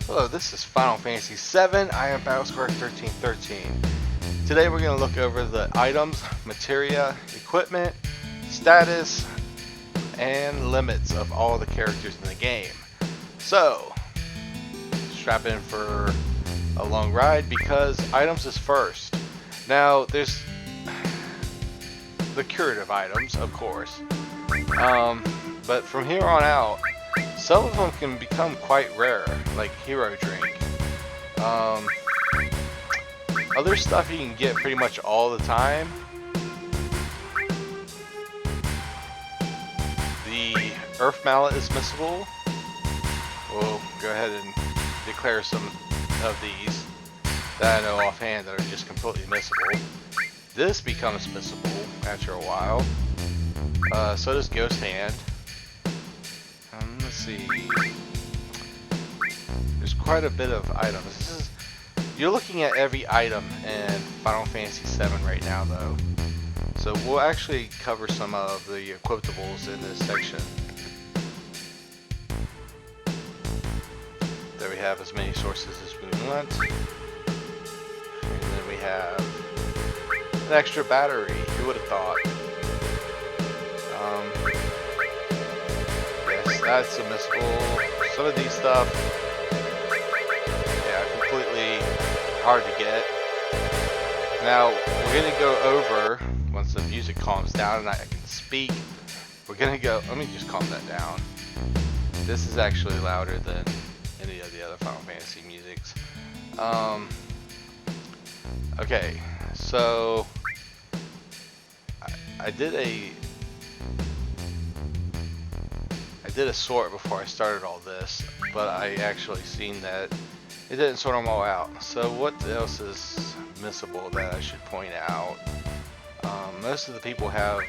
Hello, this is Final Fantasy VII. I am Battlestar 1313. Today we're going to look over the items, materia, equipment, status, and limits of all the characters in the game. So, strap in for a long ride because items is first. Now, there's the curative items, of course. But from here on out, some of them can become quite rare, like Hero Drink. Other stuff you can get pretty much all the time. The Earth Mallet is missable. We'll go ahead and declare some of these that I know offhand that are just completely missable. This becomes missable after a while. So does Ghost Hand. Let's see. There's quite a bit of items. You're looking at every item in Final Fantasy VII right now, though. So we'll actually cover some of the equipables in this section. There we have as many sources as we want. And then we have an extra battery. Who would have thought? Yes, that's admissible. Some of these stuff, yeah, completely hard to get. Now, we're going to go over, once the music calms down and I can speak, we're going to go, let me just calm that down. This is actually louder than any of the other Final Fantasy musics. Okay, so I did a sort before I started all this, but I actually seen that it didn't sort them all out. So what else is missable that I should point out? Most of the people have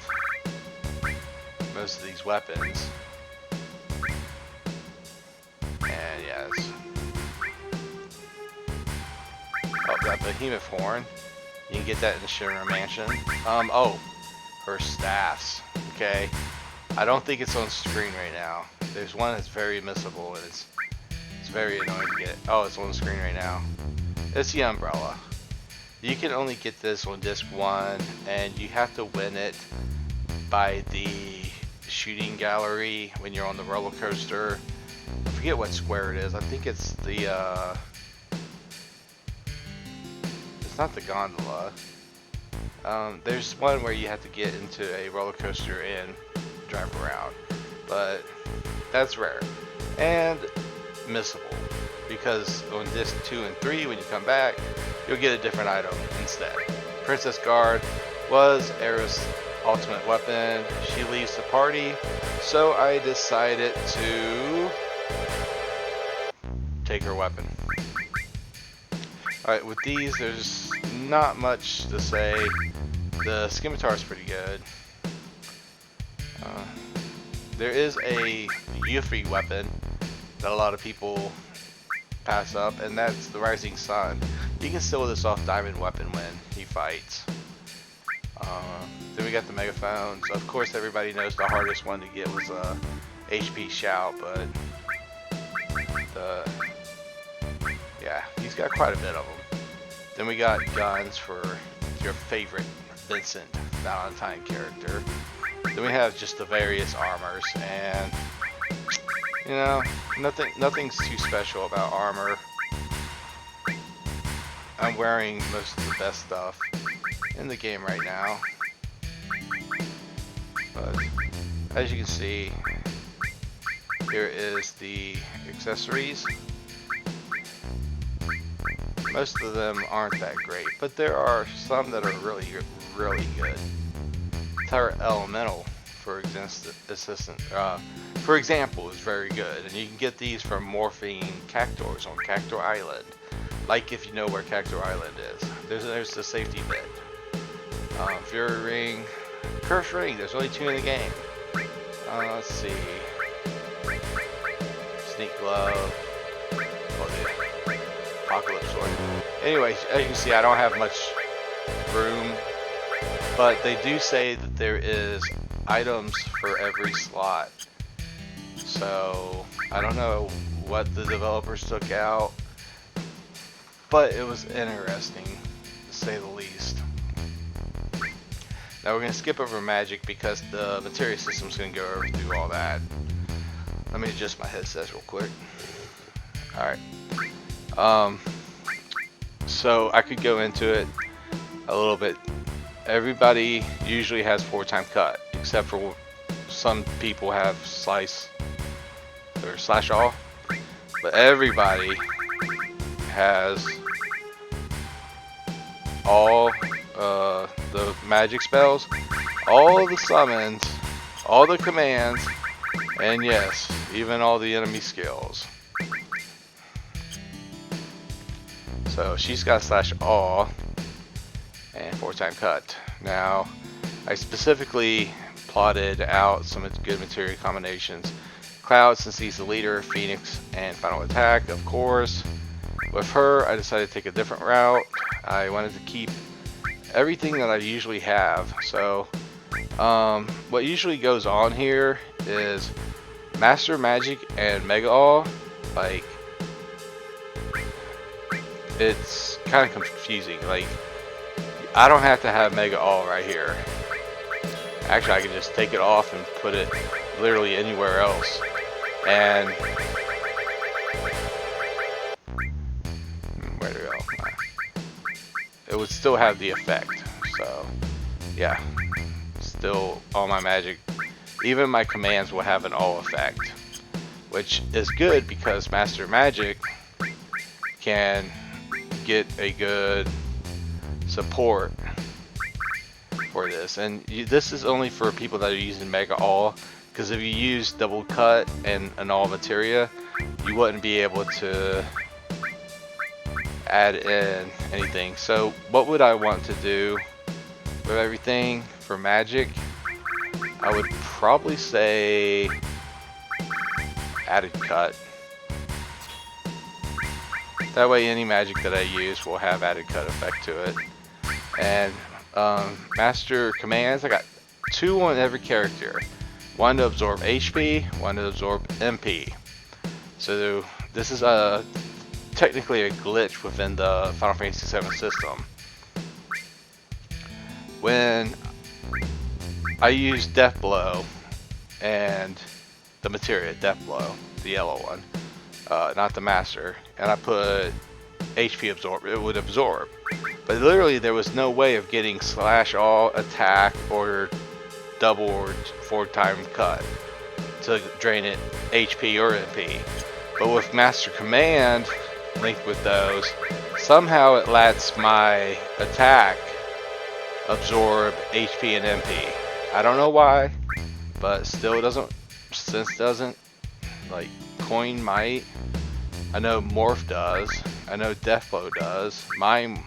most of these weapons. And yes. Oh, that behemoth horn. You can get that in the Shinra Mansion. Oh, her staffs. Okay. I don't think it's on screen right now. There's one that's very missable and it's very annoying to get. Oh, it's on the screen right now. It's the umbrella. You can only get this on disc 1 and you have to win it by the shooting gallery when you're on the roller coaster. I forget what square it is. I think it's the it's not the gondola. There's one where you have to get into a roller coaster and drive around, but that's rare and missable because on disc 2 and 3 when you come back you'll get a different item instead. Princess Guard was Aerith's ultimate weapon. She leaves the party, so I decided to take her weapon. Alright, with these there's not much to say. The scimitar is pretty good. There is a Yuffie weapon that a lot of people pass up, and that's the Rising Sun. You can steal this off Diamond Weapon when he fights. Then we got the Megaphones. Of course, everybody knows the hardest one to get was a HP Shout, but yeah, he's got quite a bit of them. Then we got guns for your favorite Vincent Valentine character. Then we have just the various armors, and you know, nothing's too special about armor. I'm wearing most of the best stuff in the game right now, but as you can see, here is the accessories. Most of them aren't that great, but there are some that are really good. Terra Elemental, for example, is very good, and you can get these from morphing cactuars on Cactuar Island. Like if you know where Cactuar Island is, there's the safety bit. Fury Ring, Curse Ring. There's only 2 in the game. Let's see. Sneak Glove. Oh, the Apocalypse Sword. Anyway, as you can see, I don't have much room. But they do say that there is items for every slot. So I don't know what the developers took out, but it was interesting to say the least. Now we're going to skip over magic because the materia system is going to go through all that. Let me adjust my headset real quick. Alright. So I could go into it a little bit. Everybody usually has 4-time cut, except for some people have slice or slash all. But everybody has all the magic spells, all the summons, all the commands, and yes, even all the enemy skills. So she's got slash all and 4-time cut. Now, I specifically plotted out some good materia combinations. Cloud, since he's the leader, Phoenix, and final attack, of course. With her, I decided to take a different route. I wanted to keep everything that I usually have. So, what usually goes on here is Master Magic and Mega All. Like, it's kind of confusing. Like, I don't have to have Mega All right here. Actually, I can just take it off and put it literally anywhere else. And where to go? It would still have the effect. So, yeah. Still, all my magic, even my commands will have an all effect. Which is good because Master Magic can get a good support for this, and this is only for people that are using Mega All, because if you use double cut and an all materia, you wouldn't be able to add in anything. So what would I want to do with everything for magic? I would probably say added cut. That way any magic that I use will have added cut effect to it. And master commands, I got 2 on every character. One to absorb HP, one to absorb MP. So this is technically a glitch within the Final Fantasy VII system. When I use Death Blow and the materia, Death Blow, the yellow one, not the master, and I put HP absorb, it would absorb. But literally there was no way of getting slash all, attack, or double or 4-time cut to drain it HP or MP. But with Master Command linked with those, somehow it lets my attack absorb HP and MP. I don't know why, but still doesn't, like Coin might. I know Morph does. I know Deathblow does. Mine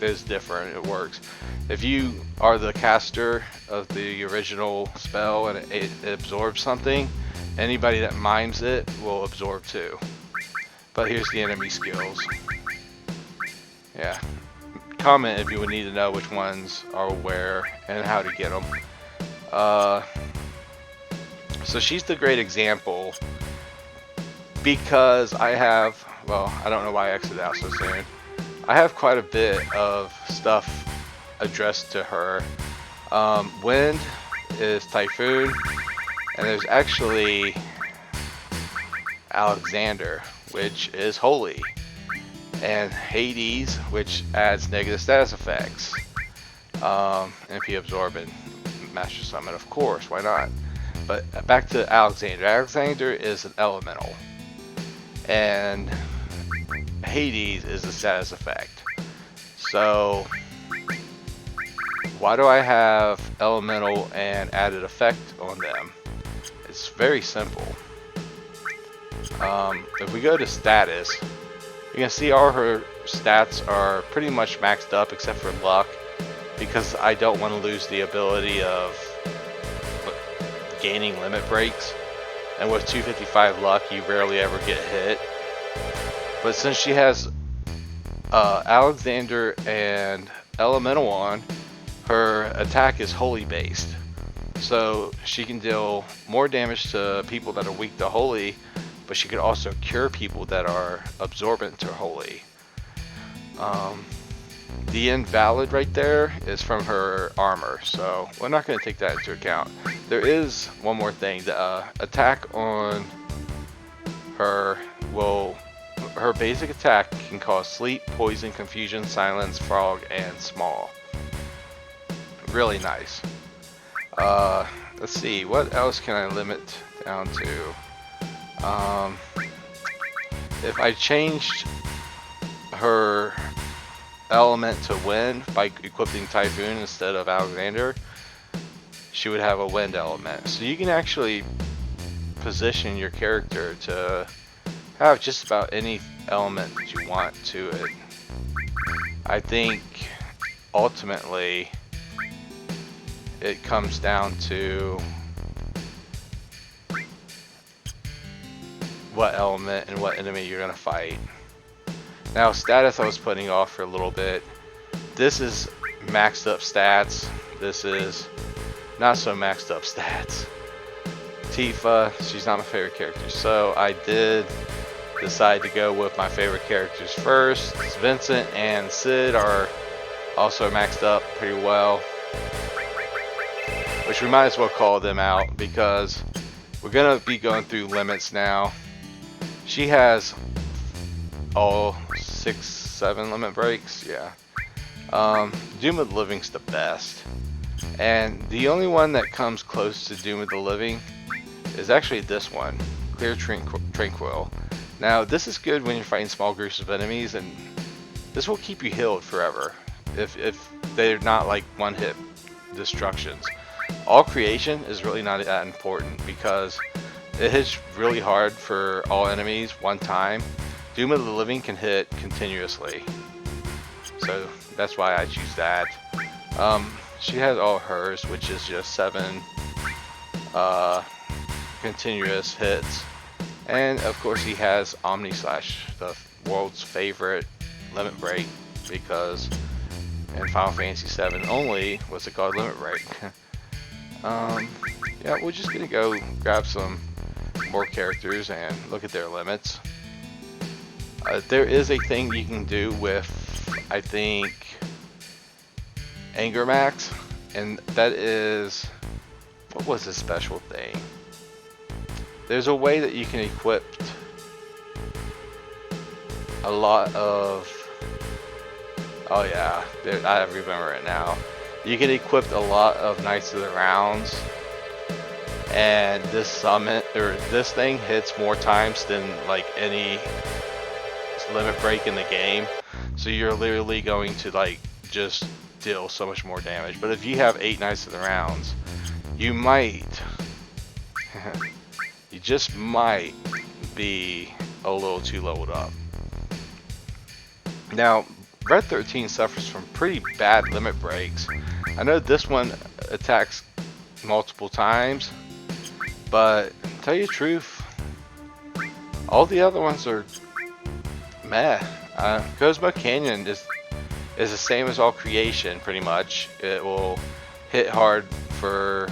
is different. It works. If you are the caster of the original spell and it absorbs something, anybody that mimes it will absorb too. But here's the enemy skills. Yeah. Comment if you would need to know which ones are where and how to get them. So she's the great example because I have, well, I don't know why I exited out so soon. I have quite a bit of stuff addressed to her. Wind is Typhoon, and there's actually Alexander, which is Holy, and Hades, which adds negative status effects. And if you absorb it, Master Summon, of course, why not? But back to Alexander. Alexander is an elemental, and Hades is a status effect. So why do I have elemental and added effect on them? It's very simple. If we go to status, you can see all her stats are pretty much maxed up except for luck, because I don't want to lose the ability of gaining limit breaks, and with 255 luck you rarely ever get hit. But since she has Alexander and Elemental on, her attack is Holy based, so she can deal more damage to people that are weak to Holy but she could also cure people that are absorbent to holy. The invalid right there is from her armor, so we're not going to take that into account. There is one more thing. The attack on her her basic attack can cause sleep, poison, confusion, silence, fog, and small. Really nice. Let's see, what else can I limit down to? If I changed her element to wind by equipping Typhoon instead of Alexander, she would have a wind element. So you can actually position your character to have just about any element that you want to it. I think ultimately it comes down to what element and what enemy you're gonna fight. Now, status I was putting off for a little bit. This is maxed up stats. This is not so maxed up stats. Tifa, she's not my favorite character, so I did decide to go with my favorite characters first. Vincent and Sid are also maxed up pretty well, which we might as well call them out because we're gonna be going through limits now. She has all 6, 7 limit breaks, yeah. Doom of the Living's the best, and the only one that comes close to Doom of the Living is actually this one, Clear Tranquil. Now this is good when you're fighting small groups of enemies, and this will keep you healed forever if they're not like one-hit destructions. All creation is really not that important because it hits really hard for all enemies one time. Doom of the Living can hit continuously, so that's why I choose that. She has all hers, which is just 7 continuous hits, and of course he has Omni Slash, the world's favorite limit break, because in Final Fantasy VII only was it called limit break. Yeah, we're just gonna go grab some more characters and look at their limits. There is a thing you can do with, I think, Anger Max, and that is, what was the special thing? There's a way that you can equip a lot of, oh yeah, I remember it now. You can equip a lot of Knights of the Rounds, and this summon, or this thing hits more times than like any limit break in the game, so you're literally going to like just deal so much more damage. But if you have 8 Knights of the Rounds, you might you just might be a little too leveled up. Now Red 13 suffers from pretty bad limit breaks. I know this one attacks multiple times, but to tell you the truth, all the other ones are meh. Cosmo Canyon is the same as all creation pretty much. It will hit hard for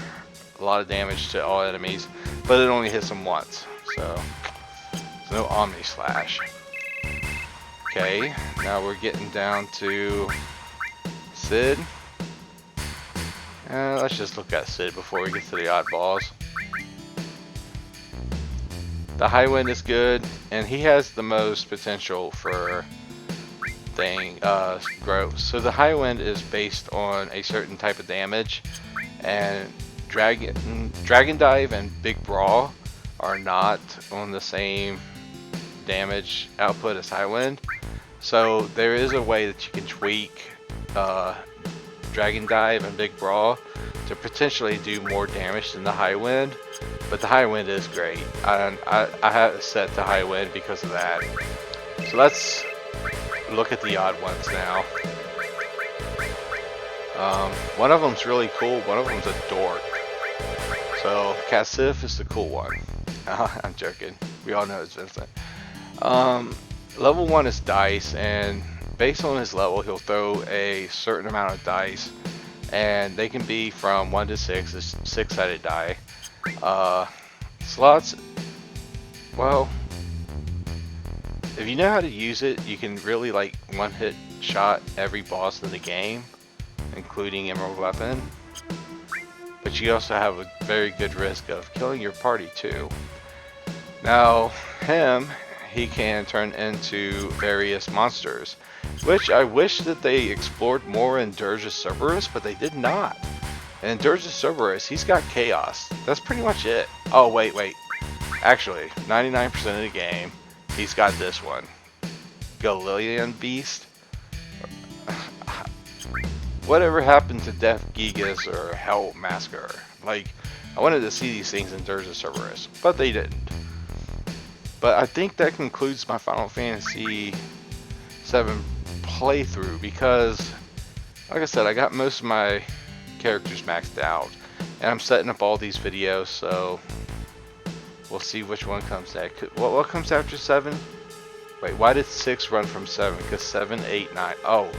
a lot of damage to all enemies, but it only hits them once, so there's no Omni Slash. Okay, now we're getting down to Sid. Let's just look at Sid before we get to the oddballs. The High Wind is good, and he has the most potential for growth. So the High Wind is based on a certain type of damage, and Dragon Dive and Big Brawl are not on the same damage output as High Wind. So there is a way that you can tweak Dragon Dive and Big Brawl to potentially do more damage than the High Wind, but the High Wind is great. I have it set to High Wind because of that. So let's look at the odd ones now. One of them's really cool, one of them's a dork. So Cassif is the cool one. I'm joking, we all know it's Vincent. Level 1 is dice, and based on his level he'll throw a certain amount of dice, and they can be from 1 to 6, a 6-sided die. Slots, well, if you know how to use it, you can really like one-hit shot every boss in the game, including Emerald Weapon. But you also have a very good risk of killing your party too. Now, he can turn into various monsters, which I wish that they explored more in Dirge's Cerberus, but they did not. And in Dirge's Cerberus, he's got Chaos. That's pretty much it. Oh, wait. Actually, 99% of the game, he's got this one. Galillian Beast. Whatever happened to Death Gigas or Hell Massacre? Like, I wanted to see these things in Dirge's Cerberus, but they didn't. But I think that concludes my Final Fantasy VII playthrough because, like I said, I got most of my characters maxed out. And I'm setting up all these videos, so we'll see which one comes next. What comes after 7? Wait, why did 6 run from 7? Because 7, 8, 9. Oh,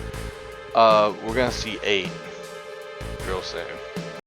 we're going to see 8 real soon.